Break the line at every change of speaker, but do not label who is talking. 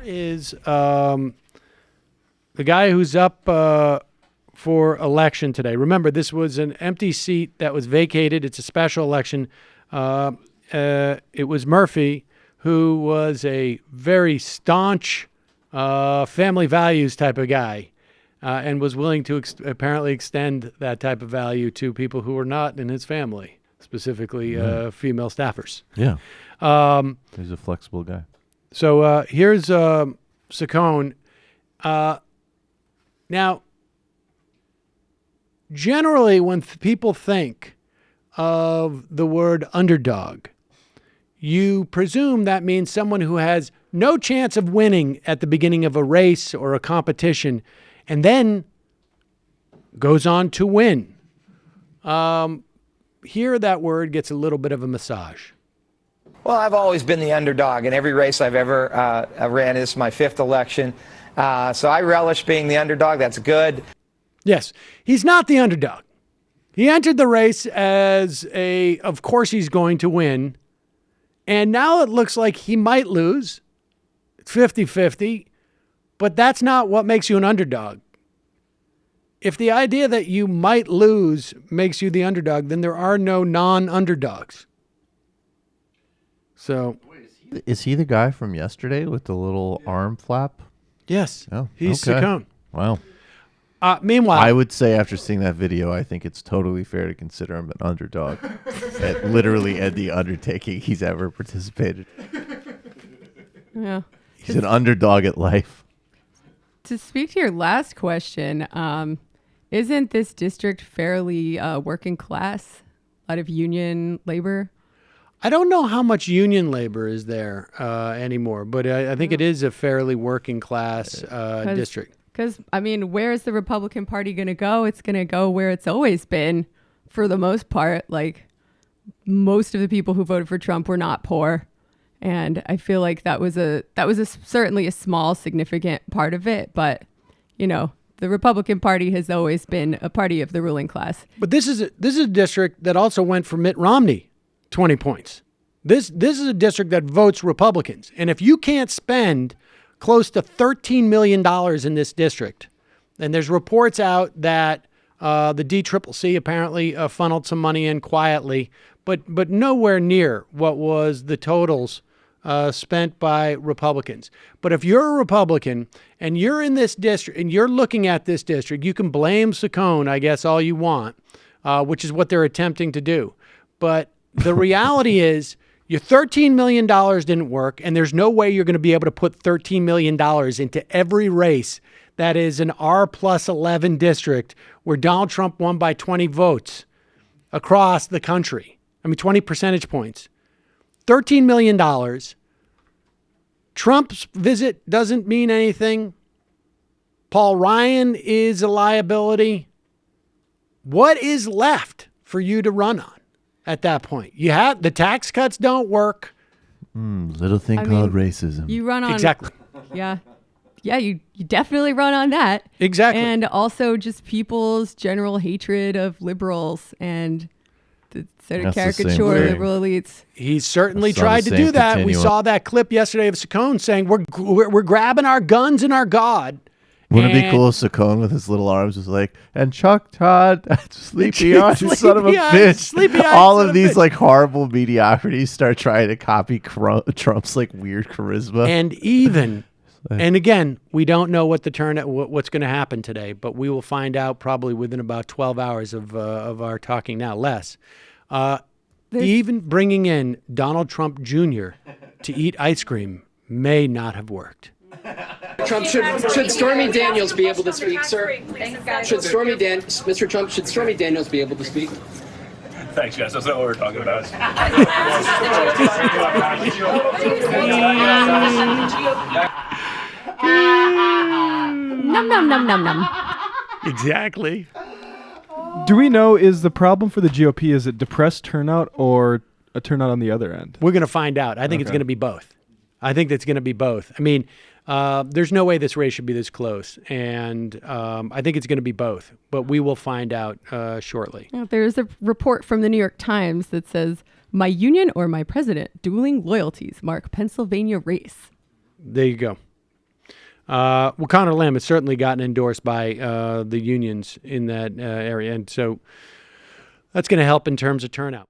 is the guy who's up for election today. Remember, this was an empty seat that was vacated. It's a special election. It was Murphy, who was a very staunch family values type of guy, and was willing to apparently extend that type of value to people who were not in his family, specifically female staffers.
Yeah. He's a flexible guy.
So here's Saccone. Now, generally, when people think of the word underdog, you presume that means someone who has no chance of winning at the beginning of a race or a competition and then goes on to win. Here, that word gets a little bit of a massage.
Well, I've always been the underdog in every race I've ever ran. This is my 5th election. So I relish being the underdog. That's good.
Yes, he's not the underdog. He entered the race as of course he's going to win. And now it looks like he might lose. It's 50-50. But that's not what makes you an underdog. If the idea that you might lose makes you the underdog, then there are no non-underdogs. So,
is he the guy from yesterday with the little arm flap?
Yes.
Oh,
he's
okay.
Saccone.
Wow.
Meanwhile,
I would say after seeing that video, I think it's totally fair to consider him an underdog at literally any undertaking he's ever participated.
Yeah.
He's an underdog at life.
To speak to your last question, isn't this district fairly working class? A lot of union labor?
I don't know how much union labor is there anymore, but I think it is a fairly working class district.
Because, I mean, where is the Republican Party going to go? It's going to go where it's always been for the most part. Like, most of the people who voted for Trump were not poor. And I feel like that was certainly a small, significant part of it. But, you know, the Republican Party has always been a party of the ruling class.
But this is a district that also went for Mitt Romney 20 points. This is a district that votes Republicans. And if you can't spend close to $13 million in this district, and there's reports out that the DCCC apparently funneled some money in quietly, but nowhere near what was the totals spent by Republicans. But if you're a Republican and you're in this district and you're looking at this district, you can blame Saccone, I guess, all you want, which is what they're attempting to do. But the reality is your $13 million didn't work, and there's no way you're going to be able to put $13 million into every race that is an R+11 district where Donald Trump won by 20 votes across the country. 20 percentage points. $13 million. Trump's visit doesn't mean anything. Paul Ryan is a liability. What is left for you to run on at that point? You have the tax cuts don't work.
Little thing called racism.
You run on
exactly.
Yeah. Yeah, you definitely run on that.
Exactly.
And also just people's general hatred of liberals and the sort of caricature liberal elites.
He certainly tried to do that. We saw that clip yesterday of Saccone saying we're grabbing our guns and our God.
Wouldn't it be cool if Saccone with his little arms was like, and Chuck Todd, Sleepy Eyes, son of a bitch. All of these like horrible mediocrities start trying to copy Trump's like weird charisma.
And even, and again, we don't know what's going to happen today, but we will find out probably within about 12 hours of our talking now, less. Even bringing in Donald Trump Jr. to eat ice cream may not have worked.
Should Stormy Daniels be able to speak, sir? Mr. Trump, should Stormy Daniels be able to speak?
Thanks, guys. That's not what we're talking about.
Num.
Exactly.
Do we know, is the problem for the GOP, is it depressed turnout or a turnout on the other end?
We're going to find out. I think it's going to be both. I think it's going to be both. I mean, there's no way this race should be this close. And I think it's going to be both. But we will find out shortly.
There's a report from the New York Times that says, "My union or my president, dueling loyalties mark Pennsylvania race."
There you go. Conor Lamb has certainly gotten endorsed by the unions in that area, and so that's going to help in terms of turnout.